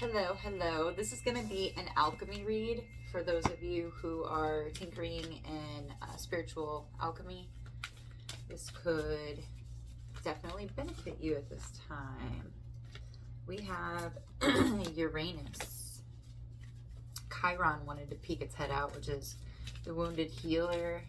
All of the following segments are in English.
Hello, hello. This is going to be an alchemy read for those of you who are tinkering in spiritual alchemy. This could definitely benefit you at this time. We have Uranus. Chiron wanted to peek its head out, which is the wounded healer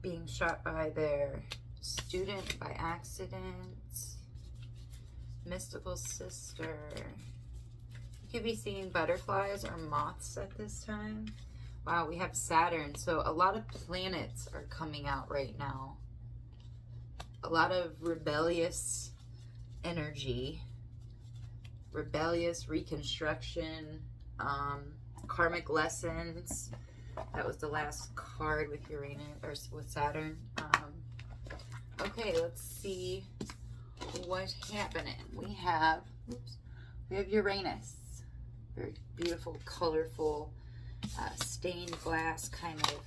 being shot by their student by accident. Mystical sister. You could be seeing butterflies or moths at this time. Wow, we have Saturn. So a lot of planets are coming out right now. A lot of rebellious energy. Rebellious reconstruction. Karmic lessons. That was the last card with Uranus, or with Saturn. Okay, let's see what's happening. We have Uranus, very beautiful, colorful, stained glass kind of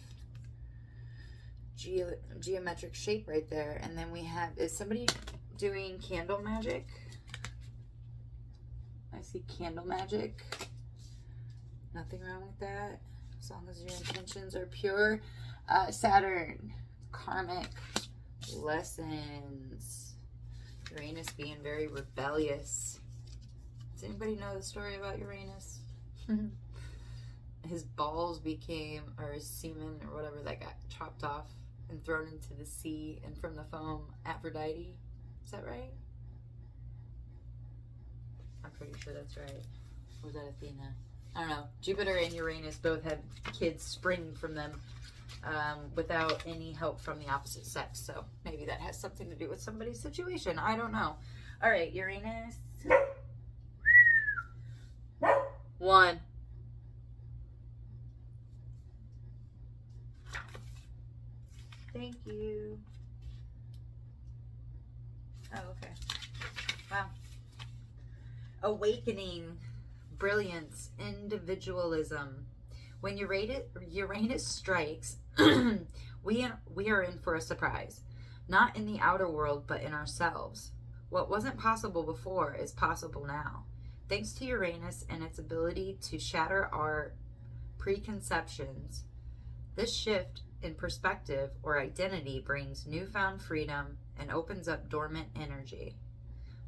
geometric shape right there. And then we have, is somebody doing candle magic? I see candle magic. Nothing wrong with that, as long as your intentions are pure. Saturn, karmic lessons. Uranus being very rebellious. Does anybody know the story about Uranus? His balls became, or his semen or whatever, that got chopped off and thrown into the sea, and from the foam, Aphrodite. Is that right? I'm pretty sure that's right. Or was that Athena? I don't know. Jupiter and Uranus both had kids spring from them without any help from the opposite sex. So maybe that has something to do with somebody's situation. I don't know. All right, Uranus. 1. Thank you. Oh, okay. Wow. Awakening, brilliance, individualism. When Uranus strikes, we are in for a surprise. Not in the outer world, but in ourselves. What wasn't possible before is possible now. Thanks to Uranus and its ability to shatter our preconceptions, this shift in perspective or identity brings newfound freedom and opens up dormant energy.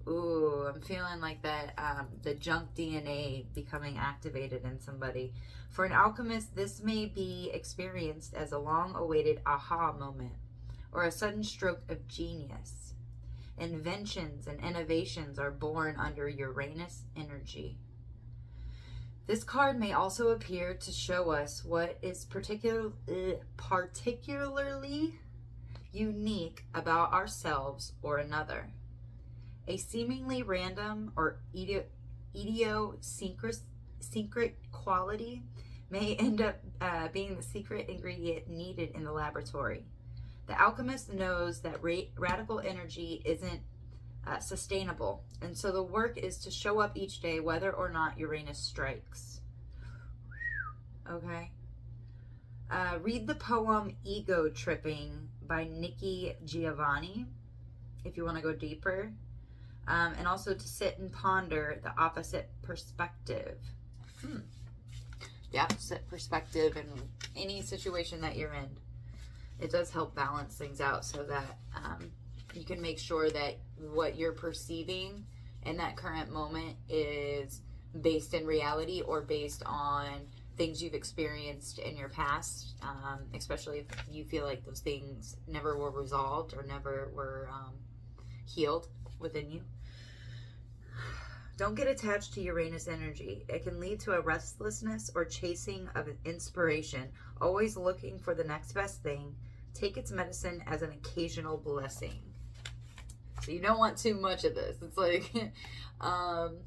Ooh, I'm feeling like that, the junk DNA becoming activated in somebody. For an alchemist, this may be experienced as a long-awaited aha moment or a sudden stroke of genius. Inventions and innovations are born under Uranus energy. This card may also appear to show us what is particularly unique about ourselves or another. A seemingly random or idiosyncratic quality may end up being the secret ingredient needed in the laboratory. The alchemist knows that radical energy isn't sustainable, and so the work is to show up each day whether or not Uranus strikes. Okay. Read the poem Ego Tripping by Nikki Giovanni if you want to go deeper. And also to sit and ponder the opposite perspective. The opposite perspective in any situation that you're in. It does help balance things out so that you can make sure that what you're perceiving in that current moment is based in reality or based on things you've experienced in your past, especially if you feel like those things never were resolved or never were healed within you. Don't get attached to Uranus energy. It can lead to a restlessness or chasing of inspiration, always looking for the next best thing. Take its medicine as an occasional blessing. So you don't want too much of this. It's like an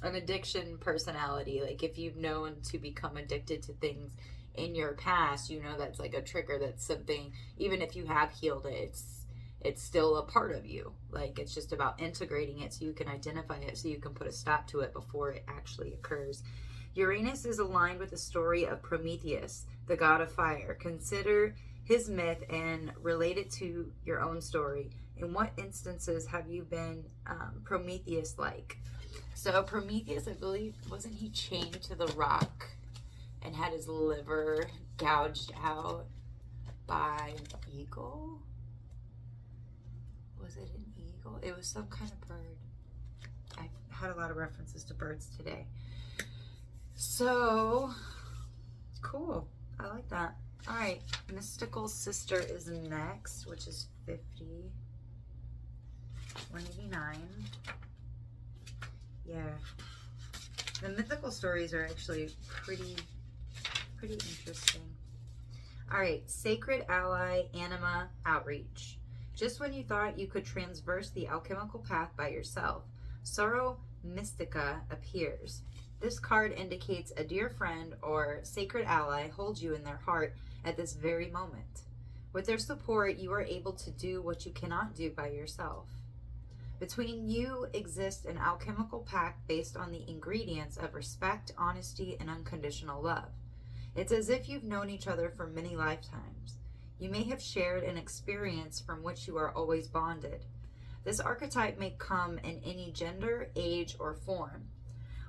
addiction personality. Like if you've known to become addicted to things in your past, you know that's like a trigger. That's something, even if you have healed it, it's still a part of you. Like it's just about integrating it so you can identify it, so you can put a stop to it before it actually occurs. Uranus is aligned with the story of Prometheus, the god of fire. Consider his myth and relate it to your own story. In what instances have you been Prometheus-like? So Prometheus, I believe, wasn't he chained to the rock and had his liver gouged out by an eagle? Was it an eagle? It was some kind of bird. I had a lot of references to birds today. So, cool. I like that. All right, Mystical Sister is next, which is 50. 189. Yeah. The mythical stories are actually pretty interesting. All right, Sacred Ally Anima Outreach. Just when you thought you could transverse the alchemical path by yourself, Sorrow Mystica appears. This card indicates a dear friend or sacred ally holds you in their heart at this very moment. With their support, you are able to do what you cannot do by yourself. Between you exists an alchemical pact based on the ingredients of respect, honesty, and unconditional love. It's as if you've known each other for many lifetimes. You may have shared an experience from which you are always bonded. This archetype may come in any gender, age, or form.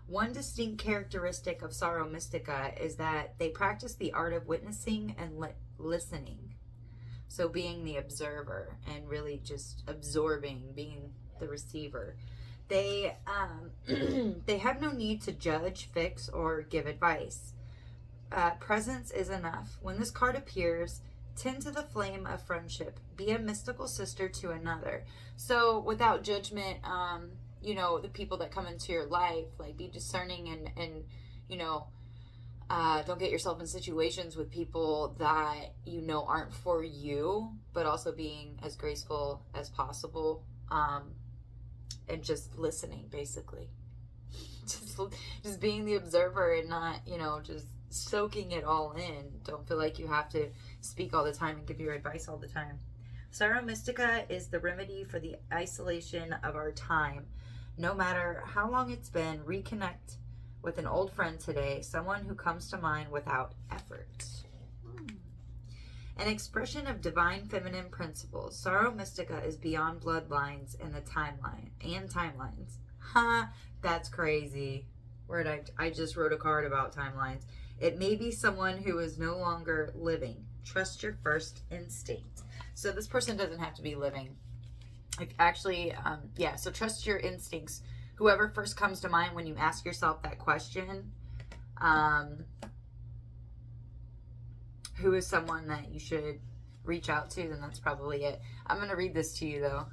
One distinct characteristic of Sorrow Mystica is that they practice the art of witnessing and listening. So being the observer and really just absorbing, being the receiver. They they have no need to judge, fix, or give advice. Presence is enough. When this card appears, tend to the flame of friendship. Be a mystical sister to another. So without judgment, you know, the people that come into your life, like be discerning and you know, don't get yourself in situations with people that you know aren't for you, but also being as graceful as possible, and just listening, basically. just being the observer and not, you know, just soaking it all in. Don't feel like you have to speak all the time and give your advice all the time. Sorrow Mystica is the remedy for the isolation of our time. No matter how long it's been, reconnect with an old friend today, someone who comes to mind without effort. An expression of divine feminine principles. Sorrow Mystica is beyond bloodlines and the timeline and timelines. That's crazy. I just wrote a card about timelines. It may be someone who is no longer living. Trust your first instinct. So this person doesn't have to be living. Actually, so trust your instincts. Whoever first comes to mind when you ask yourself that question, who is someone that you should reach out to, then that's probably it. I'm going to read this to you, though.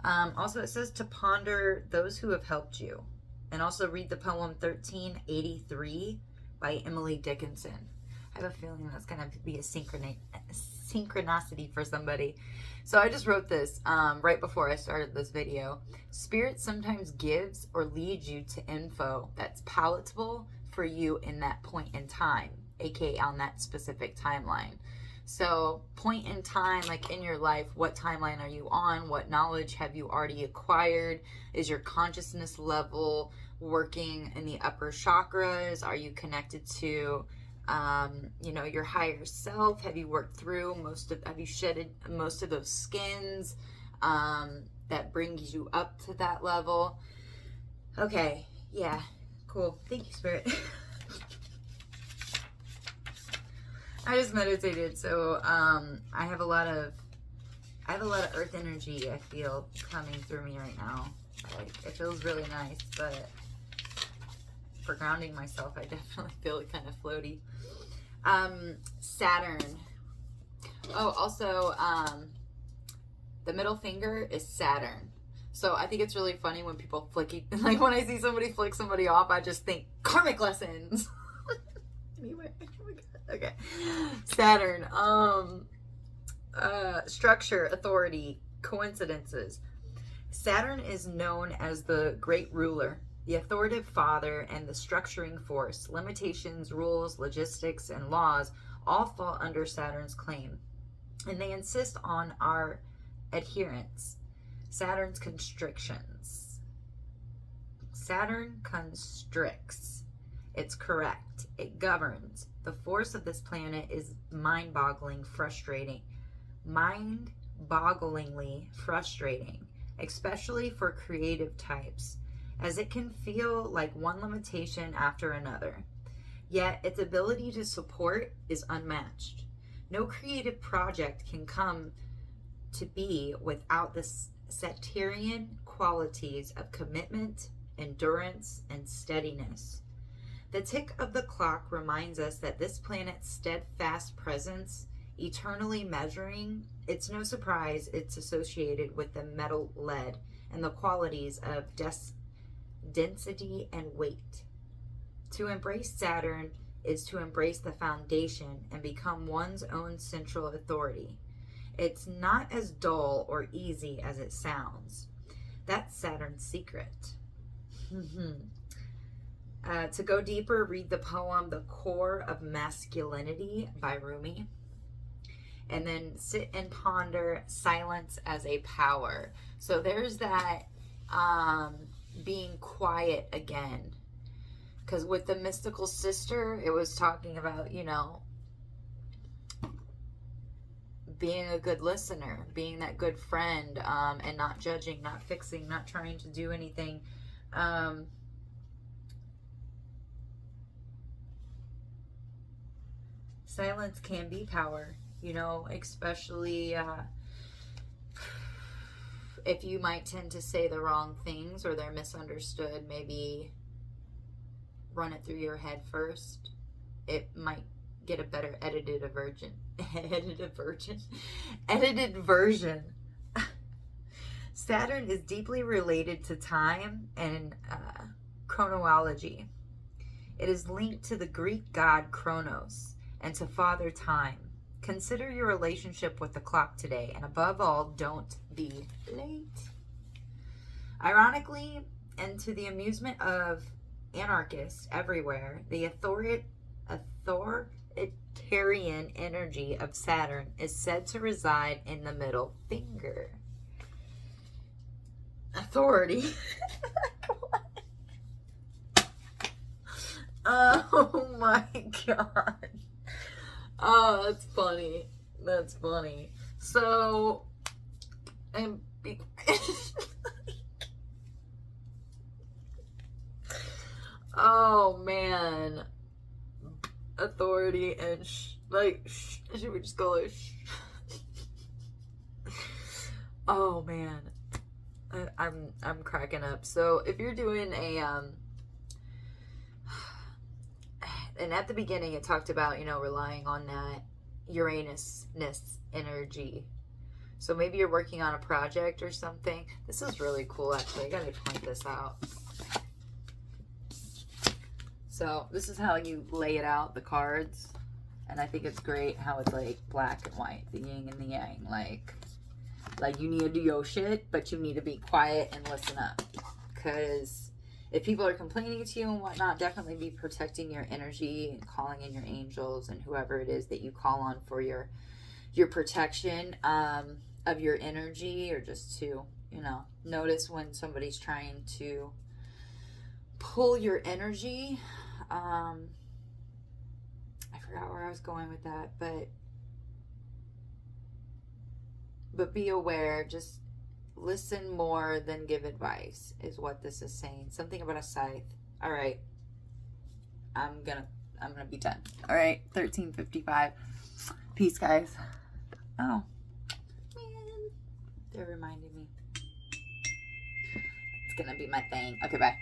Also, it says to ponder those who have helped you. And also read the poem 1383 by Emily Dickinson. I have a feeling that's going to be a synchronicity for somebody. So I just wrote this right before I started this video. Spirit sometimes gives or leads you to info that's palatable for you in that point in time, aka on that specific timeline. So point in time, like in your life, what timeline are you on? What knowledge have you already acquired? Is your consciousness level working in the upper chakras? Are you connected to your higher self? Have you worked through have you shedded most of those skins that brings you up to that level? Okay, yeah, cool. Thank you, Spirit. I just meditated, so I have a lot of earth energy I feel coming through me right now. Like, it feels really nice, but for grounding myself, I definitely feel kind of floaty. Saturn. Oh, also, the middle finger is Saturn. So I think it's really funny when people like when I see somebody flick somebody off, I just think karmic lessons. Anyway, oh my God. Okay. Saturn. Structure, authority, coincidences. Saturn is known as the great ruler, the authoritative father, and the structuring force. Limitations, rules, logistics, and laws all fall under Saturn's claim, and they insist on our adherence. Saturn's constrictions. Saturn constricts. It's correct. It governs. The force of this planet is mind-bogglingly frustrating, especially for creative types, as it can feel like one limitation after another. Yet its ability to support is unmatched. No creative project can come to be without the Saturnian qualities of commitment, endurance, and steadiness. The tick of the clock reminds us that this planet's steadfast presence, eternally measuring, it's no surprise it's associated with the metal lead and the qualities of density and weight. To embrace Saturn is to embrace the foundation and become one's own central authority. It's not as dull or easy as it sounds. That's Saturn's secret. To go deeper, read the poem The Core of Masculinity by Rumi. And then sit and ponder silence as a power. So there's that being quiet again. Because with the mystical sister, it was talking about, being a good listener, being that good friend, and not judging, not fixing, not trying to do anything. Silence can be power, especially if you might tend to say the wrong things or they're misunderstood. Maybe run it through your head first. It might get a better edited version. Saturn is deeply related to time and chronology. It is linked to the Greek god Kronos and to Father Time. Consider your relationship with the clock today, and above all, don't be late. Ironically, and to the amusement of anarchists everywhere, the authoritarian energy of Saturn is said to reside in the middle finger. Authority. Oh my god. Oh, that's funny. That's funny. So, oh man. Authority and should we just go like oh man. I'm cracking up. So if you're doing a and at the beginning it talked about, relying on that Uranus-ness energy. So maybe you're working on a project or something. This is really cool, actually. I gotta point this out. So this is how you lay it out, the cards. And I think it's great how it's like black and white, the yin and the yang. Like you need to do your shit, but you need to be quiet and listen up. Because if people are complaining to you and whatnot, definitely be protecting your energy and calling in your angels and whoever it is that you call on for your protection of your energy, or just to, notice when somebody's trying to pull your energy. I forgot where I was going with that, but be aware. Just listen more than give advice is what this is saying. Something about a scythe. All right, I'm gonna be done. All right, 13:55. Peace, guys. Oh man, they're reminding me. It's gonna be my thing. Okay, bye.